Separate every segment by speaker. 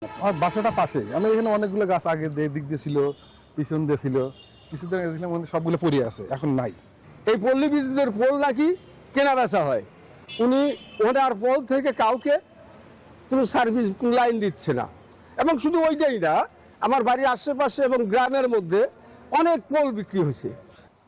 Speaker 1: আমার বাসাটা পাশে, আমি এখানে অনেকগুলো গাছ আগে দিক দিয়ে ছিল, পিছন দিয়ে ছিল, কিছুদিন আগে দেখলাম সবগুলো পড়ে আছে, এখন নাই।
Speaker 2: এই পল্লী বিদ্যুতের পোল নাকি কেনা বেচা হয়। উনি ওনার পোল থেকে কাউকে কোনো সার্ভিস লাইন দিচ্ছে না। এবং শুধু ওইটাই না, আমার বাড়ির আশেপাশে এবং গ্রামের মধ্যে অনেক পোল বিক্রি হয়েছে।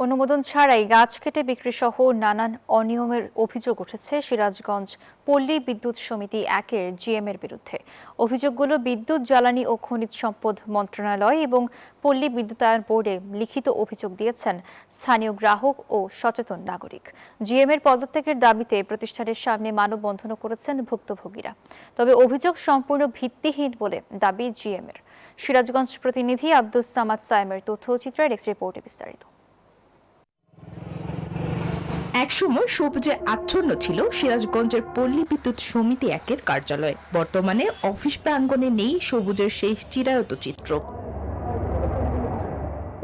Speaker 3: অনুমোদন ছাড়াই গাছ কেটে বিক্রি সহ নানান অনিয়মের অভিযোগ উঠেছে সিরাজগঞ্জ পল্লী বিদ্যুৎ সমিতি ১-এর জিএম এর বিরুদ্ধে। অভিযোগগুলো বিদ্যুৎ, জ্বালানি ও খনিজ সম্পদ মন্ত্রণালয় এবং পল্লী বিদ্যুতায়ন বোর্ডে লিখিত অভিযোগ দিয়েছেন স্থানীয় গ্রাহক ও সচেতন নাগরিক। জিএম এর পদত্যাগের দাবিতে প্রতিষ্ঠানের সামনে মানববন্ধনও করেছেন ভুক্তভোগীরা। তবে অভিযোগ সম্পূর্ণ ভিত্তিহীন বলে দাবি জিএম এর। সিরাজগঞ্জ প্রতিনিধি আব্দুস সামাদ সাইমের তথ্যচিত্রের ডেস্ক রিপোর্টে বিস্তারিত।
Speaker 4: একসময় সবুজে আচ্ছন্ন ছিল সিরাজগঞ্জের পল্লী বিদ্যুৎ সমিতি ১-এর কার্যালয়। বর্তমানে অফিস প্রাঙ্গণে নেই সবুজের সেই চিরায়ত চিত্র।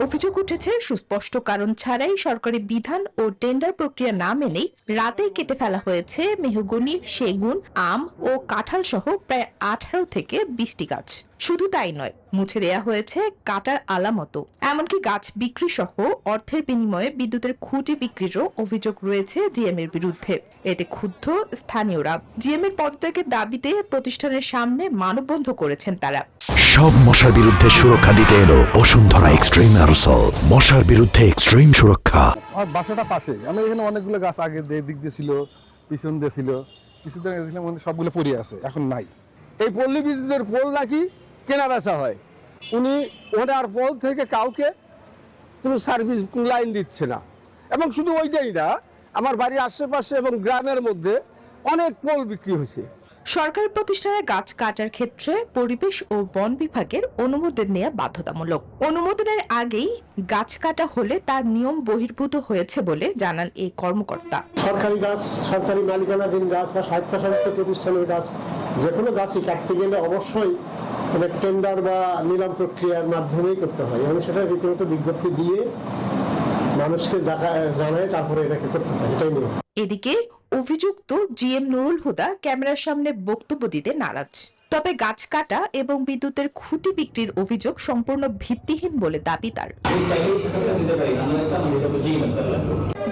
Speaker 4: অভিযোগ উঠেছে সুস্পষ্ট কারণ ছাড়াই সরকারি বিধান ও টেন্ডার প্রক্রিয়া না মেনেই রাতেই কেটে ফেলা হয়েছে মেহগনি, সেগুন, আম ও কাঁঠাল সহ প্রায় ১৮ থেকে ২০টি গাছ। শুধু তাই নয়, মুছে দেয়া হয়েছে কাটার আলামতও। এমনকি গাছ বিক্রি সহ অর্থের বিনিময়ে বিদ্যুতের খুঁটি বিক্রিরও অভিযোগ রয়েছে জিএম এর বিরুদ্ধে। এতে ক্ষুব্ধ স্থানীয়রা জিএম এর পদত্যাগের দাবিতে প্রতিষ্ঠানের সামনে মানববন্ধন করেছেন তারা।
Speaker 5: সব মশার বিরুদ্ধে সুরক্ষা দিতে এলো বসুন্ধরা এক্সট্রিম অ্যারোসল, মশার বিরুদ্ধে এক্সট্রিম সুরক্ষা।
Speaker 1: আমার বাসাটা পাশে, আমি এখানে অনেকগুলো গাছ আগে দিক দিয়ে ছিল, পিছন দিয়ে ছিল, কিছুদিন আগে দেখলাম সবগুলো পড়ে আছে, এখন নাই।
Speaker 2: এই পল্লী বিদ্যুতের পোল নাকি কেনা বেচা হয়। উনি ওনার পোল থেকে কাউকে কোনো সার্ভিস লাইন দিচ্ছে না। এবং শুধু ওইটাই না, আমার বাড়ির আশেপাশে এবং গ্রামের মধ্যে অনেক পোল বিক্রি হয়েছে।
Speaker 4: সরকারি প্রতিষ্ঠানে গাছ কাটার ক্ষেত্রে পরিবেশ ও বন বিভাগের অনুমোদন নেওয়া বাধ্যতামূলক। অনুমোদনের আগেই গাছ কাটা হলে তার নিয়ম বহির্ভূত হয়েছে বলে জানান এই কর্মকর্তা।
Speaker 6: সরকারি গাছ, সরকারি মালিকানাধীন গাছ বা স্বায়ত্তশাসিত প্রতিষ্ঠানের গাছ, যে কোনো গাছই কাটতে গেলে অবশ্যই টেন্ডার বা নিলাম প্রক্রিয়ার মাধ্যমেই করতে হয় এবং সেটা রীতিমতো বিজ্ঞপ্তি দিয়ে মানুষকে জানায় তারপরে এটাকে করতে হয়, এটাই নিয়ম।
Speaker 4: এদিকে অভিযুক্ত জিএম নুরুল হুদা ক্যামেরার সামনে বক্তব্য দিতে নারাজ। তবে গাছ কাটা এবং বিদ্যুতের খুঁটি বিক্রির অভিযোগ সম্পূর্ণ ভিত্তিহীন বলে দাবি তার।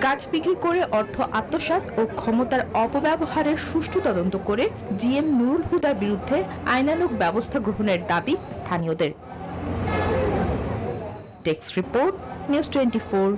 Speaker 4: গাছ বিক্রি করে অর্থ আত্মসাৎ ও ক্ষমতার অপব্যবহারের সুষ্ঠু তদন্ত করে জিএম নুরুল হুদার বিরুদ্ধে আইনানুগ ব্যবস্থা গ্রহণের দাবি স্থানীয়দের। Desk report, news 24।